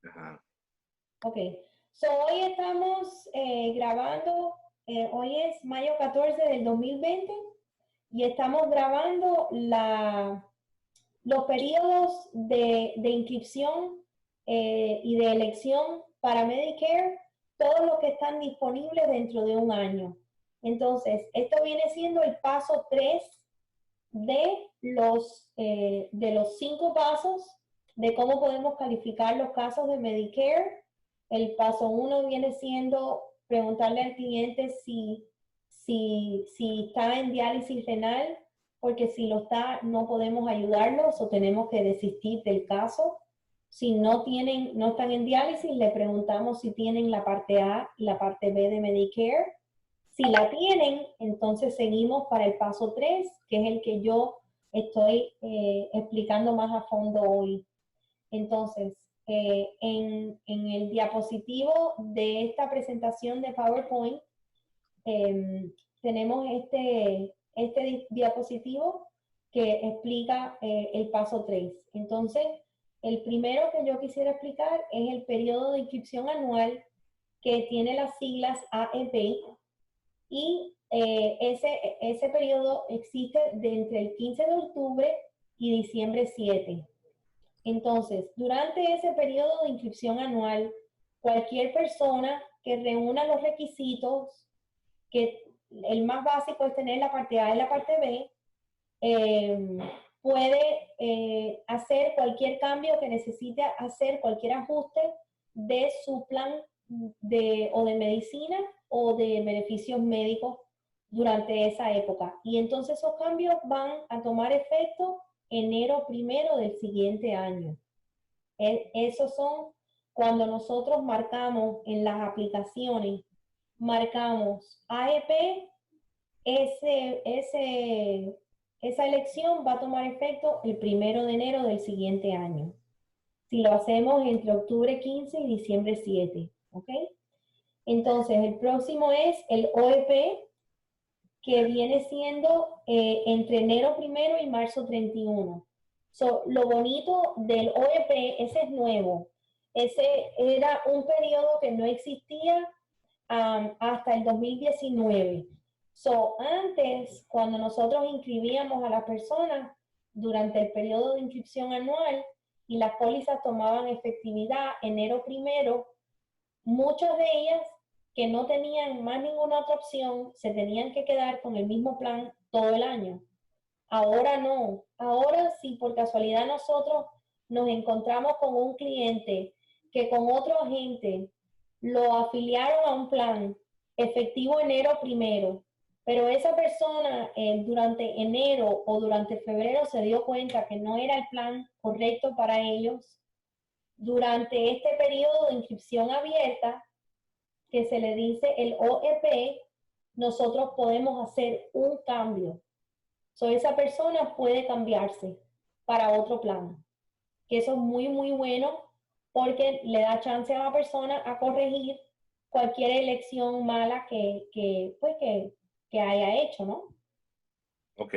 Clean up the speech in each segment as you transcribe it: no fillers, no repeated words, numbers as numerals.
Ajá. Ok. So, hoy estamos grabando, hoy es mayo 14 del 2020 y estamos grabando los periodos de inscripción y de elección para Medicare, todos los que están disponibles dentro de un año. Entonces, esto viene siendo el paso 3 de los 5 pasos de cómo podemos calificar los casos de Medicare. El paso 1 viene siendo preguntarle al cliente si está en diálisis renal, porque si lo está, no podemos ayudarlos o tenemos que desistir del caso. Si no están en diálisis, le preguntamos si tienen la parte A y la parte B de Medicare. Si la tienen, entonces seguimos para el paso 3, que es el que yo estoy explicando más a fondo hoy. Entonces, en el diapositivo de esta presentación de PowerPoint, tenemos este diapositivo que explica el paso 3. Entonces, el primero que yo quisiera explicar es el periodo de inscripción anual que tiene las siglas AEP y ese periodo existe de entre el 15 de octubre y diciembre 7. Entonces, durante ese periodo de inscripción anual, cualquier persona que reúna los requisitos, que el más básico es tener la parte A y la parte B, puede hacer cualquier cambio que necesite hacer, cualquier ajuste de su plan o de medicina o de beneficios médicos durante esa época. Y entonces esos cambios van a tomar efecto enero 1 del siguiente año. Esos son cuando nosotros marcamos en las aplicaciones, marcamos AEP, esa elección va a tomar efecto el 1 de enero del siguiente año. Si lo hacemos entre octubre 15 y diciembre 7, ¿ok? Entonces, el próximo es el OEP, que viene siendo entre enero 1 y marzo 31. Lo bonito del OEP, ese es nuevo. Ese era un periodo que no existía hasta el 2019. Antes, cuando nosotros inscribíamos a las personas durante el periodo de inscripción anual y las pólizas tomaban efectividad enero 1, muchas de ellas que no tenían más ninguna otra opción se tenían que quedar con el mismo plan todo el año. Ahora no. Ahora, si por casualidad nosotros nos encontramos con un cliente que con otro agente lo afiliaron a un plan efectivo enero 1, pero esa persona durante enero o durante febrero se dio cuenta que no era el plan correcto para ellos, durante este periodo de inscripción abierta, que se le dice el OEP, nosotros podemos hacer un cambio. Esa persona puede cambiarse para otro plan, que eso es muy, muy bueno porque le da chance a la persona a corregir cualquier elección mala que haya hecho, ¿no? Ok.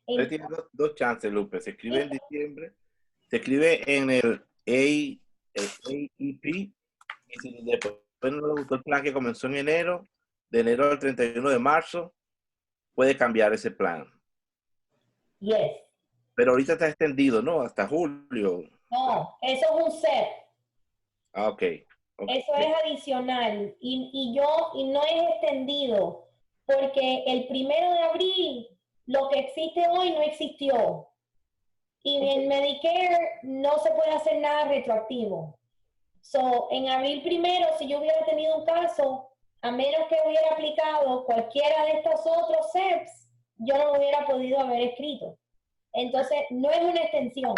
Entonces tiene Entonces, dos chances, Lupe. Se escribe en diciembre, se escribe en el AEP, y si después no le gustó el plan que comenzó en enero, de enero al 31 de marzo, puede cambiar ese plan. yes. Pero ahorita está extendido, ¿no? Hasta julio. No, eso es un set. Ah, ok. Ok. Eso es adicional y no es extendido porque el 1 de abril lo que existe hoy no existió y en Medicare no se puede hacer nada retroactivo. En abril 1, si yo hubiera tenido un caso, a menos que hubiera aplicado cualquiera de estos otros SEPs, yo no lo hubiera podido haber escrito. Entonces, no es una extensión,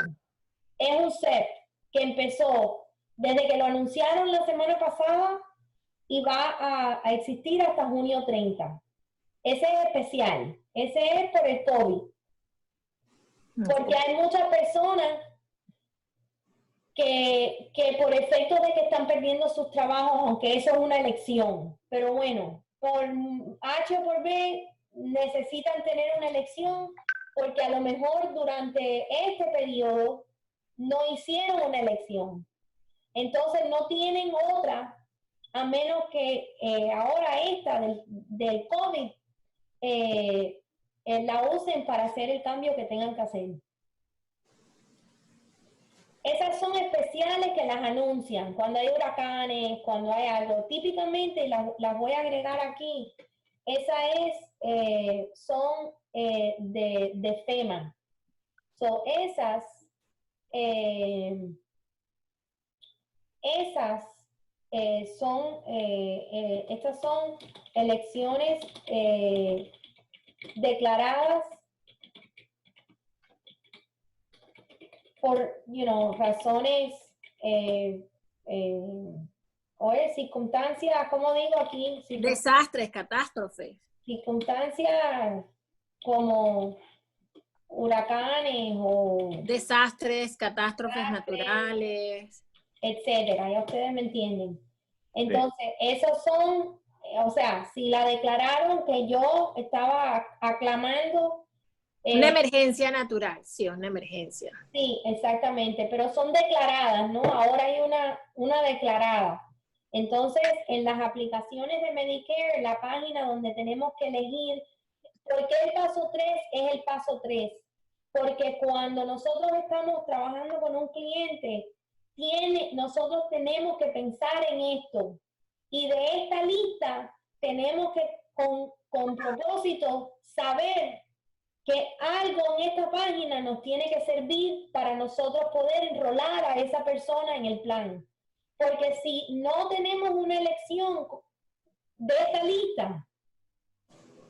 es un SEP que empezó desde que lo anunciaron la semana pasada y va a existir hasta junio 30. Ese es especial, ese es por el COVID. Porque hay muchas personas que por efecto de que están perdiendo sus trabajos, aunque eso es una elección, pero bueno, por H o por B necesitan tener una elección porque a lo mejor durante este periodo no hicieron una elección. Entonces no tienen otra, a menos que ahora esta del COVID la usen para hacer el cambio que tengan que hacer. Esas son especiales que las anuncian cuando hay huracanes, cuando hay algo. Típicamente las voy a agregar aquí. Son de FEMA. So, estas son elecciones declaradas por, razones o circunstancias, ¿cómo digo aquí? Desastres, catástrofes. Circunstancias como huracanes o desastres, catástrofes naturales, etcétera, ya ustedes me entienden. Entonces, esos son, o sea, si la declararon que yo estaba aclamando. Una emergencia natural, sí, una emergencia. Sí, exactamente, pero son declaradas, ¿no? Ahora hay una declarada. Entonces, en las aplicaciones de Medicare, la página donde tenemos que elegir, ¿por qué el paso 3 es el paso 3? Porque cuando nosotros estamos trabajando con un cliente, nosotros tenemos que pensar en esto. Y de esta lista tenemos que, con propósito, saber que algo en esta página nos tiene que servir para nosotros poder enrolar a esa persona en el plan. Porque si no tenemos una elección de esta lista,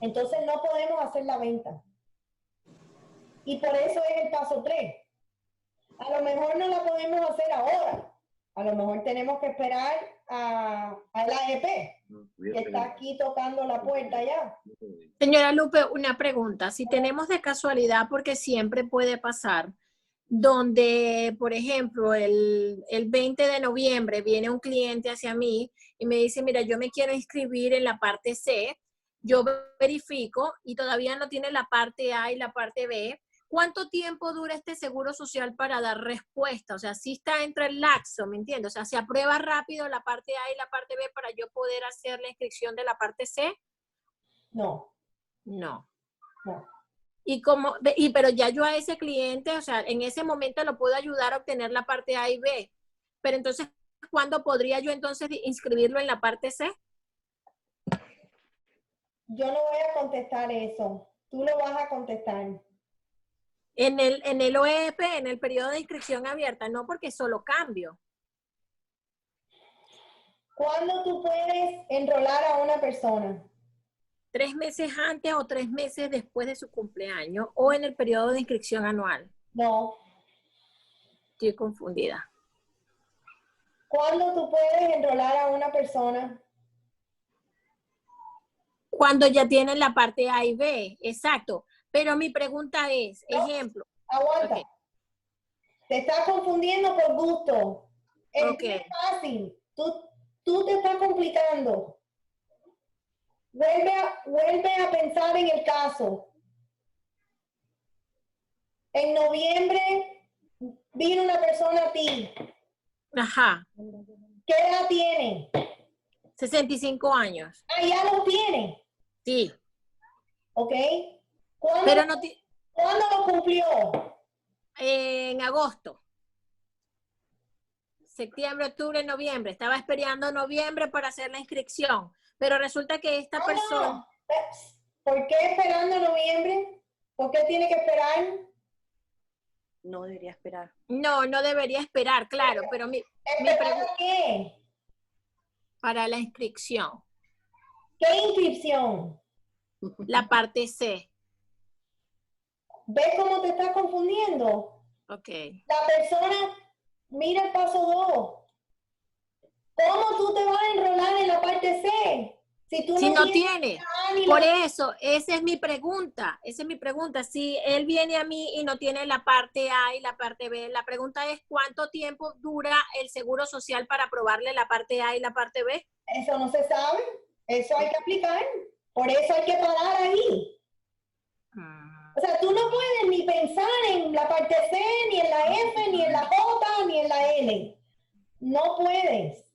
entonces no podemos hacer la venta. Y por eso es el paso 3. A lo mejor no la podemos hacer ahora. A lo mejor tenemos que esperar al AEP, que está aquí tocando la puerta ya. Señora Lupe, una pregunta. Si tenemos de casualidad, porque siempre puede pasar, donde, por ejemplo, el 20 de noviembre viene un cliente hacia mí y me dice, mira, yo me quiero inscribir en la parte C, yo verifico y todavía no tiene la parte A y la parte B, ¿cuánto tiempo dura este seguro social para dar respuesta? O sea, si está entre el laxo, ¿me entiendes? O sea, ¿se aprueba rápido la parte A y la parte B para yo poder hacer la inscripción de la parte C? No. No. No. Pero ya yo a ese cliente, o sea, en ese momento lo puedo ayudar a obtener la parte A y B. Pero entonces, ¿cuándo podría yo entonces inscribirlo en la parte C? Yo no voy a contestar eso. Tú lo vas a contestar. En el OEP, en el periodo de inscripción abierta, no, porque solo cambio. ¿Cuándo tú puedes enrolar a una persona? 3 meses antes o 3 meses después de su cumpleaños o en el periodo de inscripción anual. No. Estoy confundida. ¿Cuándo tú puedes enrolar a una persona? Cuando ya tienen la parte A y B, exacto. Pero mi pregunta es, No, ejemplo. aguanta. Okay. Te estás confundiendo por gusto. Es fácil. Tú te estás complicando. Vuelve a pensar en el caso. En noviembre vino una persona a ti. Ajá. ¿Qué edad tiene? 65 años. Ah, ya lo tiene. Sí. ¿Ok? ¿Cuándo lo cumplió? En agosto. Septiembre, octubre, noviembre. Estaba esperando noviembre para hacer la inscripción. Pero resulta que esta persona... No. ¿Por qué esperando noviembre? ¿Por qué tiene que esperar? No debería esperar. No, no debería esperar, claro. Pero mi pregunta... ¿Qué? Para la inscripción. ¿Qué inscripción? La parte C. ¿Ves cómo te estás confundiendo? Ok. La persona, mira el paso 2. ¿Cómo tú te vas a enrolar en la parte C? Si no tiene. Por eso, esa es mi pregunta. Esa es mi pregunta. Si él viene a mí y no tiene la parte A y la parte B, la pregunta es ¿cuánto tiempo dura el seguro social para aprobarle la parte A y la parte B? Eso no se sabe. Eso hay que aplicar. Por eso hay que parar ahí. O sea, tú no puedes ni pensar en la parte C, ni en la F, ni en la J, ni en la L. No puedes.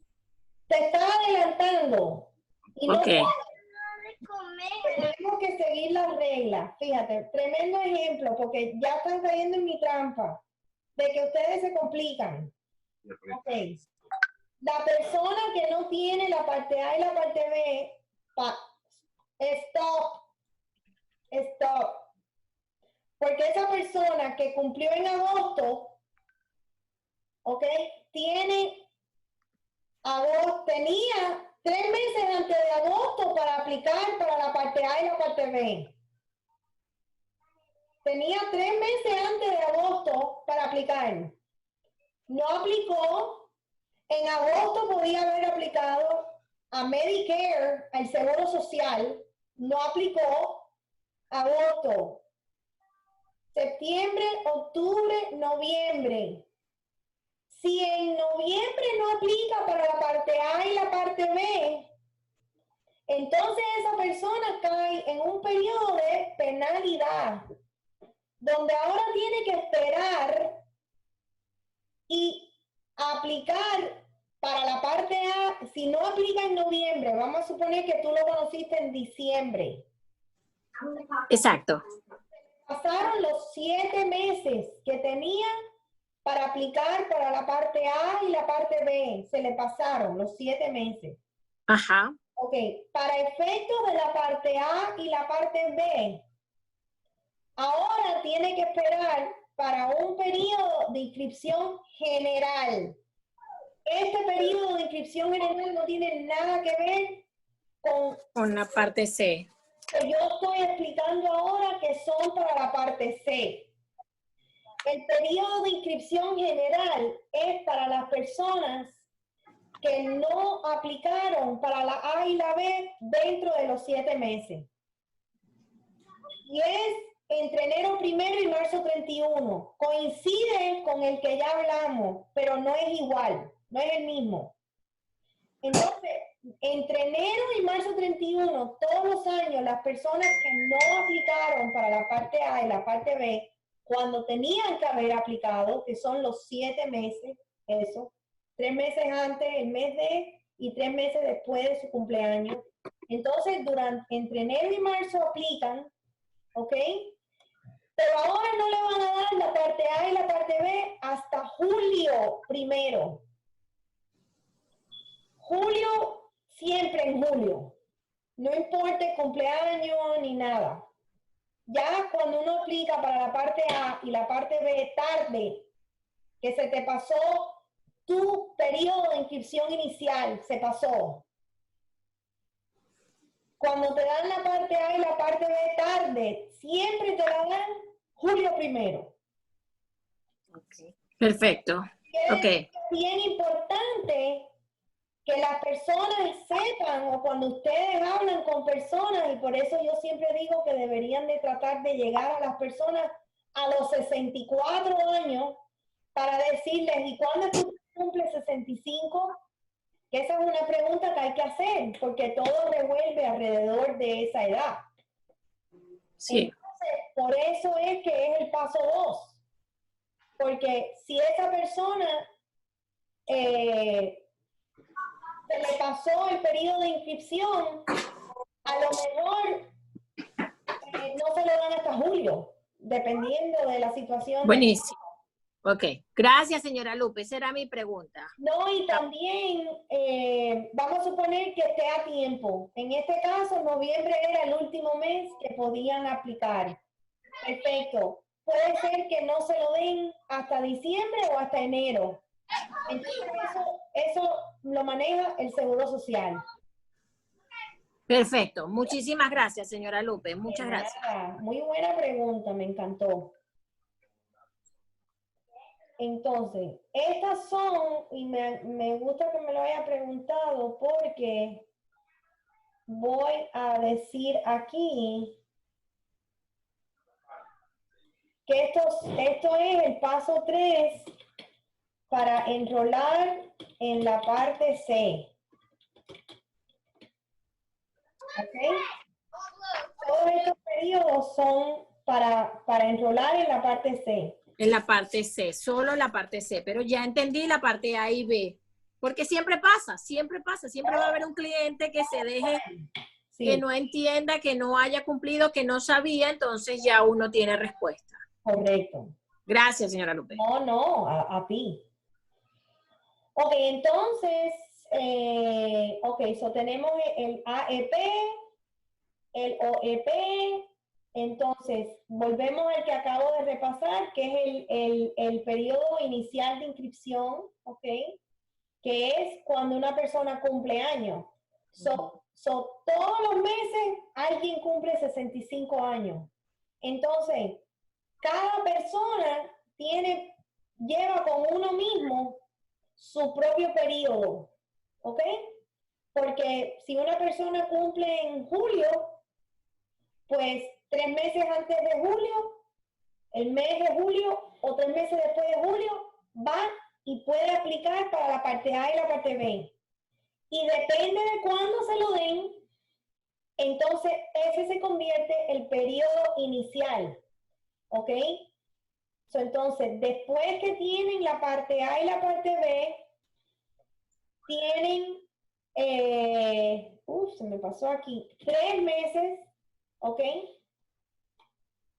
Te está adelantando. Y no Ok. tenemos que seguir las reglas. Fíjate, tremendo ejemplo, porque ya están cayendo en mi trampa de que ustedes se complican. Ok. La persona que no tiene la parte A y la parte B, stop. Porque esa persona que cumplió en agosto, ok, tenía 3 meses antes de agosto para aplicar para la parte A y la parte B. Tenía 3 meses antes de agosto para aplicar. No aplicó. En agosto podía haber aplicado a Medicare, al Seguro Social. No aplicó. Agosto, septiembre, octubre, noviembre. Si en noviembre no aplica para la parte A y la parte B, entonces esa persona cae en un periodo de penalidad, donde ahora tiene que esperar y aplicar para la parte A. Si no aplica en noviembre, vamos a suponer que tú lo conociste en diciembre. Exacto. Pasaron los 7 meses que tenía para aplicar para la parte A y la parte B. Se le pasaron los 7 meses. Ajá. Ok, para efectos de la parte A y la parte B, ahora tiene que esperar para un periodo de inscripción general. Este periodo de inscripción general no tiene nada que ver Con la parte C. que yo estoy explicando ahora, que son para la parte C. El periodo de inscripción general es para las personas que no aplicaron para la A y la B dentro de los 7 meses. Y es entre enero 1 y marzo 31. Coincide con el que ya hablamos, pero no es igual, no es el mismo. Entonces, entre enero y marzo 31, todos los años, las personas que no aplicaron para la parte A y la parte B, cuando tenían que haber aplicado, que son los 7 meses, eso, 3 meses antes, el mes de, y 3 meses después de su cumpleaños. Entonces, entre enero y marzo aplican, ¿ok? Pero ahora no le van a dar la parte A y la parte B hasta julio 1. Julio, siempre en julio. No importa el cumpleaños ni nada. Ya cuando uno aplica para la parte A y la parte B tarde, que se te pasó tu periodo de inscripción inicial, se pasó. Cuando te dan la parte A y la parte B tarde, siempre te la dan julio 1. Okay. Perfecto. Ok. Es bien importante que las personas sepan, o cuando ustedes hablan con personas, y por eso yo siempre digo que deberían de tratar de llegar a las personas a los 64 años para decirles, ¿y cuándo es que usted cumple 65? Que esa es una pregunta que hay que hacer, porque todo revuelve alrededor de esa edad. Sí. Entonces, por eso es que es el paso 2. Porque si esa persona se le pasó el periodo de inscripción, a lo mejor no se lo dan hasta julio, dependiendo de la situación. Buenísimo. Ok. Gracias, señora Lupe. Esa era mi pregunta. No, y también vamos a suponer que esté a tiempo. En este caso, noviembre era el último mes que podían aplicar. Perfecto. Puede ser que no se lo den hasta diciembre o hasta enero. Entonces eso lo maneja el Seguro Social. Perfecto. Muchísimas gracias, señora Lupe. Muchas De gracias. nada. Muy buena pregunta, me encantó. Entonces, estas son, y me gusta que me lo haya preguntado porque voy a decir aquí que esto es el paso 3 para enrolar en la parte C. ¿Ok? Todos estos periodos son para enrolar en la parte C. En la parte C, solo la parte C, pero ya entendí la parte A y B. Porque siempre pasa, siempre va a haber un cliente que se deje, Sí, que no entienda, que no haya cumplido, que no sabía, entonces ya uno tiene respuesta. correcto. Gracias, señora Lupe. No, a ti. Ok, entonces, so tenemos el AEP, el OEP, entonces volvemos al que acabo de repasar, que es el periodo inicial de inscripción, ok, que es cuando una persona cumple años. So, todos los meses alguien cumple 65 años. Entonces, cada persona lleva con uno mismo su propio periodo, ¿ok? Porque si una persona cumple en julio, pues 3 meses antes de julio, el mes de julio o 3 meses después de julio, va y puede aplicar para la parte A y la parte B. Y depende de cuándo se lo den, entonces ese se convierte en el periodo inicial, ¿ok? Entonces, después que tienen la parte A y la parte B, tienen, se me pasó aquí, 3 meses, ¿ok?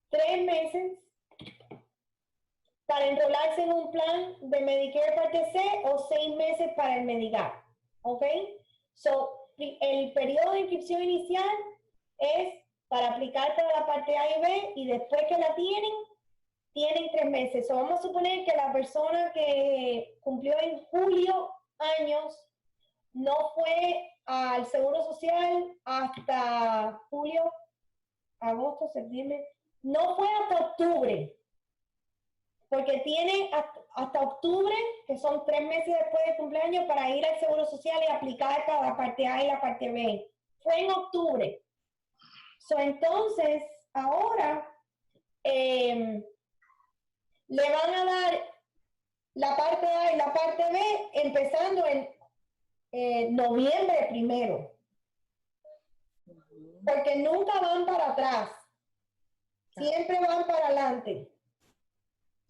3 meses para enrolarse en un plan de Medicare parte C o 6 meses para el Medigap, ¿ok? El periodo de inscripción inicial es para aplicar para la parte A y B y después que la tienen 3 meses. Vamos a suponer que la persona que cumplió en julio años no fue al Seguro Social hasta julio, agosto, septiembre, no fue hasta octubre, porque tiene hasta octubre, que son 3 meses después de cumpleaños, para ir al Seguro Social y aplicar para la parte A y la parte B. Fue en octubre. Entonces, ahora le van a dar la parte A y la parte B empezando en noviembre primero. Porque nunca van para atrás. Siempre van para adelante.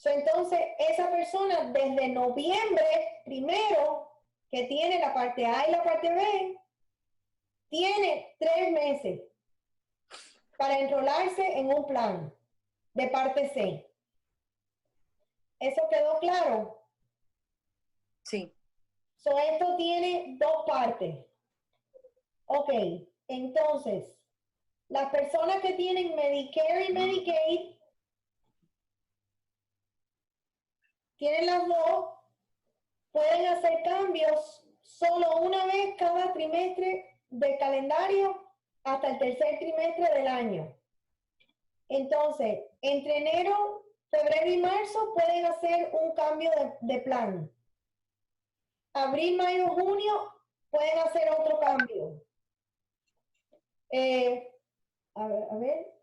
Entonces, esa persona desde noviembre primero, que tiene la parte A y la parte B, tiene 3 meses para enrolarse en un plan de parte C. ¿Eso quedó claro? Sí. Esto tiene 2 partes. Ok, entonces, las personas que tienen Medicare y Medicaid tienen las dos, pueden hacer cambios solo una vez cada trimestre del calendario hasta el tercer trimestre del año. Entonces, entre enero, febrero y marzo pueden hacer un cambio de plan. Abril, mayo, junio pueden hacer otro cambio. A ver,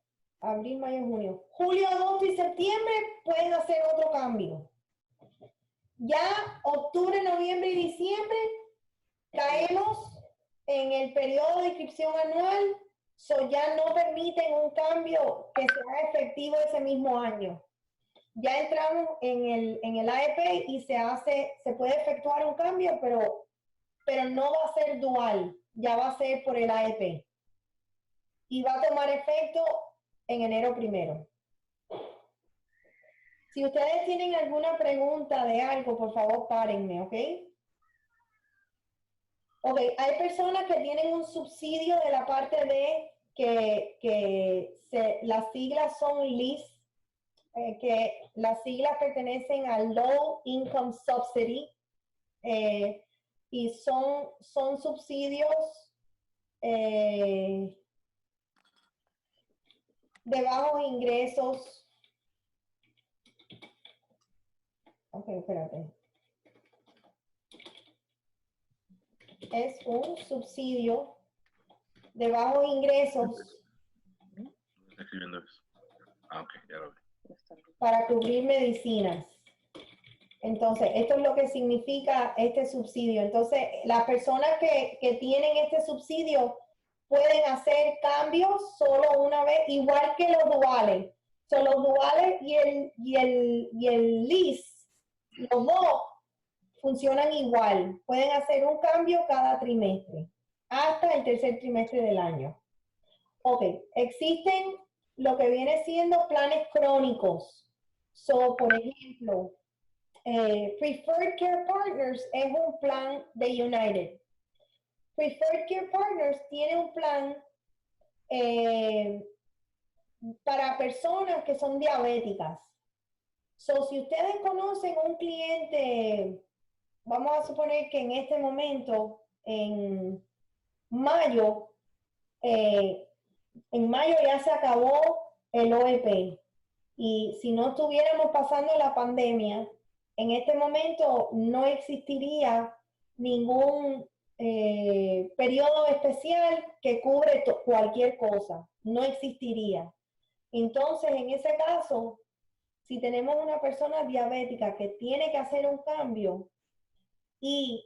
abril, mayo, junio. Julio, agosto y septiembre pueden hacer otro cambio. Ya octubre, noviembre y diciembre caemos en el periodo de inscripción anual, ya no permiten un cambio que sea efectivo ese mismo año. Ya entramos en el AEP y se puede efectuar un cambio, pero no va a ser dual, ya va a ser por el AEP. Y va a tomar efecto en enero primero. Si ustedes tienen alguna pregunta de algo, por favor, párenme, ¿ok? Ok, hay personas que tienen un subsidio de la parte D las siglas son LIS, que las siglas pertenecen al Low Income Subsidy, y son subsidios de bajos ingresos. Ok, espérate. Es un subsidio de bajos ingresos Está escribiendo eso. Ok, ya lo vi. para cubrir medicinas. Entonces, esto es lo que significa este subsidio. Entonces, las personas que tienen este subsidio pueden hacer cambios solo una vez, igual que los duales. So, los duales y el LIS, los dos funcionan igual. Pueden hacer un cambio cada trimestre, hasta el tercer trimestre del año. Ok, existen lo que viene siendo planes crónicos. So, por ejemplo, Preferred Care Partners es un plan de United. Preferred Care Partners tiene un plan para personas que son diabéticas. So, si ustedes conocen un cliente, vamos a suponer que en este momento, en mayo ya se acabó el OEP. Y si no estuviéramos pasando la pandemia, en este momento no existiría ningún periodo especial que cubre cualquier cosa. No existiría. Entonces, en ese caso, si tenemos una persona diabética que tiene que hacer un cambio y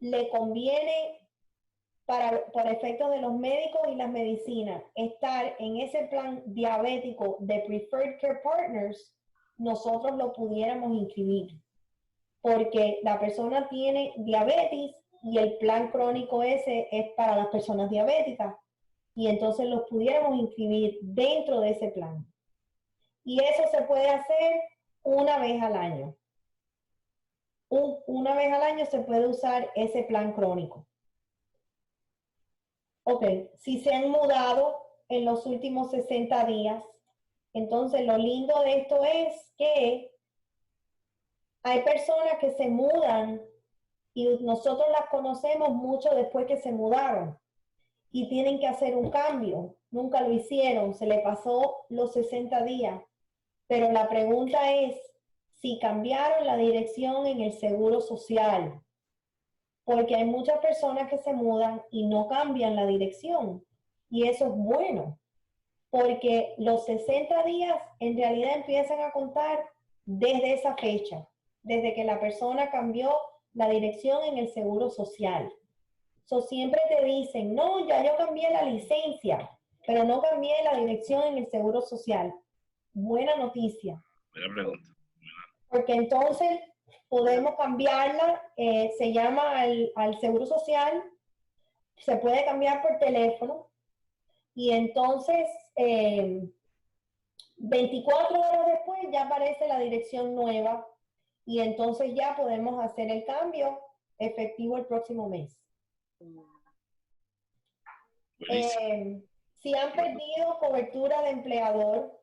le conviene por efectos de los médicos y las medicinas estar en ese plan diabético de Preferred Care Partners, nosotros lo pudiéramos inscribir. Porque la persona tiene diabetes y el plan crónico ese es para las personas diabéticas. Y entonces los pudiéramos inscribir dentro de ese plan. Y eso se puede hacer una vez al año. Una vez al año se puede usar ese plan crónico. Ok, si se han mudado en los últimos 60 días, entonces lo lindo de esto es que hay personas que se mudan y nosotros las conocemos mucho después que se mudaron y tienen que hacer un cambio. Nunca lo hicieron, se le pasó los 60 días. Pero la pregunta es si cambiaron la dirección en el seguro social. Porque hay muchas personas que se mudan y no cambian la dirección. Y eso es bueno. Porque los 60 días en realidad empiezan a contar desde esa fecha. Desde que la persona cambió la dirección en el seguro social. So, siempre te dicen, no, ya yo cambié la licencia, pero no cambié la dirección en el seguro social. Buena noticia. Buena pregunta. Porque entonces podemos cambiarla, se llama al seguro social, se puede cambiar por teléfono y entonces 24 horas después ya aparece la dirección nueva y entonces ya podemos hacer el cambio efectivo el próximo mes. Si han perdido cobertura de empleador,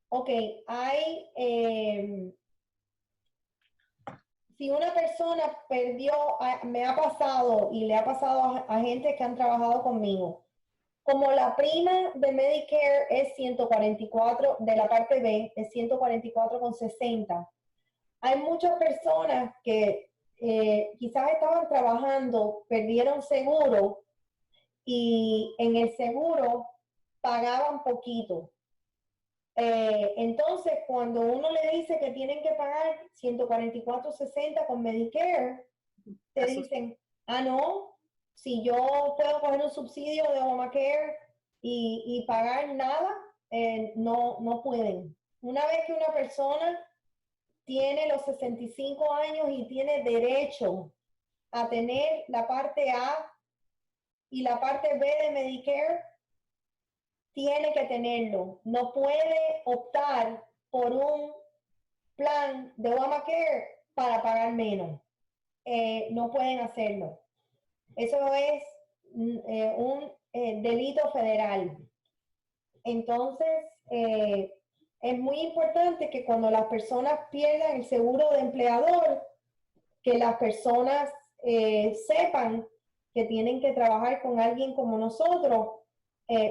ok, si una persona perdió, me ha pasado y le ha pasado a gente que han trabajado conmigo, como la prima de Medicare es 144, de la parte B es 144,60, hay muchas personas que quizás estaban trabajando, perdieron seguro y en el seguro pagaban poquito. Entonces, cuando uno le dice que tienen que pagar 144.60 con Medicare, te dicen, no, si yo puedo coger un subsidio de Obamacare y pagar nada, no pueden. Una vez que una persona tiene los 65 años y tiene derecho a tener la parte A y la parte B de Medicare, tiene que tenerlo. No puede optar por un plan de Obamacare para pagar menos. No pueden hacerlo. Eso es un delito federal. Entonces, es muy importante que cuando las personas pierdan el seguro de empleador, que las personas sepan que tienen que trabajar con alguien como nosotros,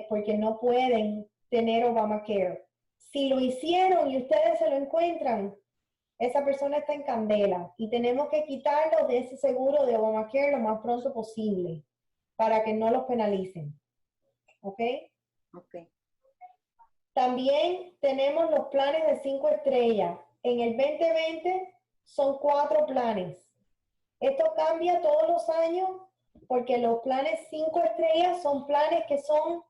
porque no pueden tener Obamacare. Si lo hicieron y ustedes se lo encuentran, esa persona está en candela y tenemos que quitarlo de ese seguro de Obamacare lo más pronto posible para que no los penalicen. ¿Ok? Ok. También tenemos los planes de 5 estrellas. En el 2020 son 4 planes. Esto cambia todos los años porque los planes 5 estrellas son planes que son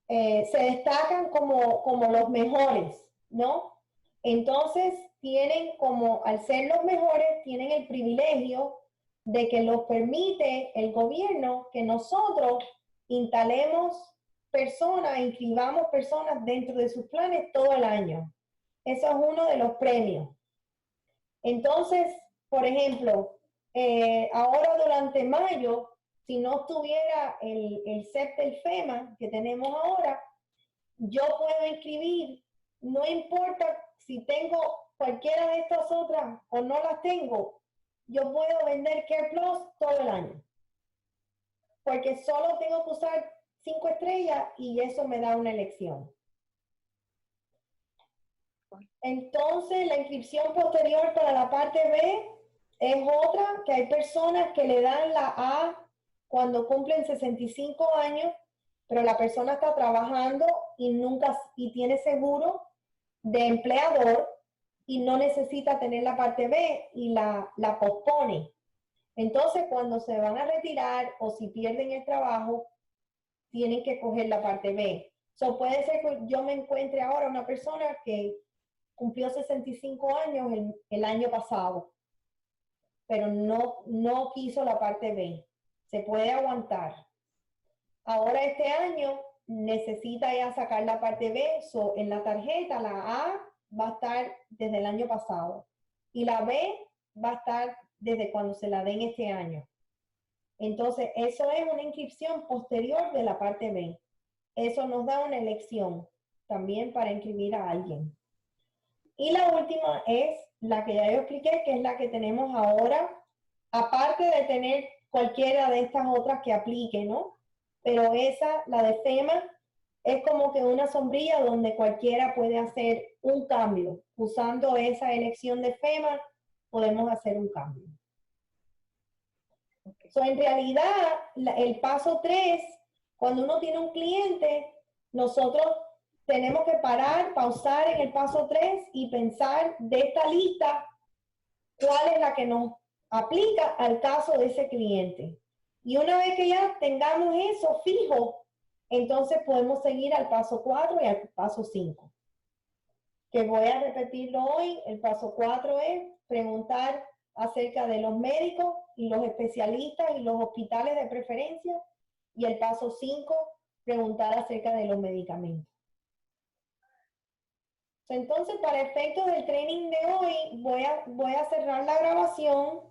se destacan como los mejores, ¿no? Entonces tienen como, al ser los mejores, tienen el privilegio de que los permite el gobierno que nosotros instalemos personas, inscribamos personas dentro de sus planes todo el año. Eso es uno de los premios. Entonces, por ejemplo, ahora durante mayo, si no estuviera el CEP del FEMA que tenemos ahora, yo puedo inscribir, no importa si tengo cualquiera de estas otras o no las tengo, yo puedo vender Care Plus todo el año. Porque solo tengo que usar 5 estrellas y eso me da una elección. Entonces, la inscripción posterior para la parte B es otra, que hay personas que le dan la A cuando cumplen 65 años, pero la persona está trabajando y tiene seguro de empleador y no necesita tener la parte B y la pospone. Entonces, cuando se van a retirar o si pierden el trabajo, tienen que coger la parte B. So, puede ser que yo me encuentre ahora una persona que cumplió 65 años el año pasado, pero no quiso la parte B. Se puede aguantar. Ahora este año necesita ya sacar la parte B, so, en la tarjeta la A va a estar desde el año pasado y la B va a estar desde cuando se la den este año. Entonces, eso es una inscripción posterior de la parte B. Eso nos da una elección también para inscribir a alguien. Y la última es la que ya yo expliqué, que es la que tenemos ahora, aparte de tener cualquiera de estas otras que aplique, ¿no? Pero esa, la de FEMA, es como que una sombrilla donde cualquiera puede hacer un cambio. Usando esa elección de FEMA, podemos hacer un cambio. So, en realidad, el paso 3, cuando uno tiene un cliente, nosotros tenemos que pausar en el paso 3 y pensar de esta lista cuál es la que nos aplica al caso de ese cliente. Y una vez que ya tengamos eso fijo, entonces podemos seguir al paso 4 y al paso 5. Que voy a repetirlo hoy. El paso 4 es preguntar acerca de los médicos y los especialistas y los hospitales de preferencia. Y el paso 5, preguntar acerca de los medicamentos. Entonces, para efectos del training de hoy, voy a cerrar la grabación.